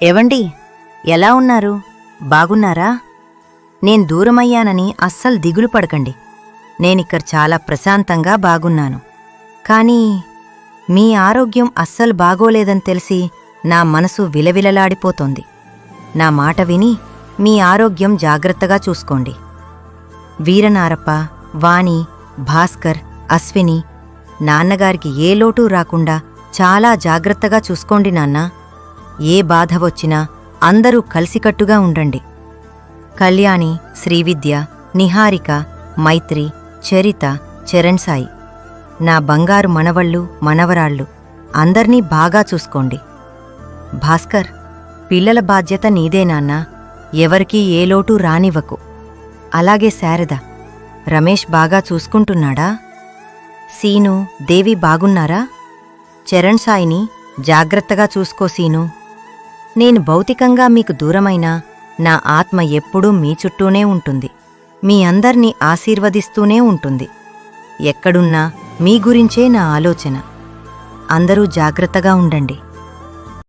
ఏవండి, ఎలా ఉన్నారు? బాగున్నారా? నేను దూరమయ్యానని అస్సలు దిగులు పడకండి. నేనిక్కడ చాలా ప్రశాంతంగా బాగున్నాను. కానీ మీ ఆరోగ్యం అస్సలు బాగోలేదని తెలిసి నా మనసు విలవిలలాడిపోతోంది. నా మాట విని మీ ఆరోగ్యం జాగ్రత్తగా చూసుకోండి. వీరనారప్ప, వాణి, భాస్కర్, అశ్విని, నాన్నగారికి ఏ లోటూ రాకుండా చాలా జాగ్రత్తగా చూసుకోండి నాన్నా. ఏ బాధ వచ్చినా అందరూ కలిసికట్టుగా ఉండండి. కళ్యాణి, శ్రీవిద్య, నిహారిక, మైత్రి, చరిత, చరణ్సాయి, నా బంగారు మనవళ్ళు, మనవరాళ్ళు అందర్నీ బాగా చూసుకోండి. భాస్కర్, పిల్లల బాధ్యత నీదే నాన్నా. ఎవరికీ ఏ లోటూ రానివ్వకు. అలాగే శారద, రమేష్ బాగా చూసుకుంటున్నాడా? సీను, దేవి బాగున్నారా? చరణ్సాయిని జాగ్రత్తగా చూసుకో సీను. నేను భౌతికంగా మీకు దూరమైనా నా ఆత్మ ఎప్పుడూ మీ చుట్టూనే ఉంటుంది. మీ అందర్నీ ఆశీర్వదిస్తూనే ఉంటుంది. ఎక్కడున్నా మీ గురించే నా ఆలోచన. అందరూ జాగ్రత్తగా ఉండండి.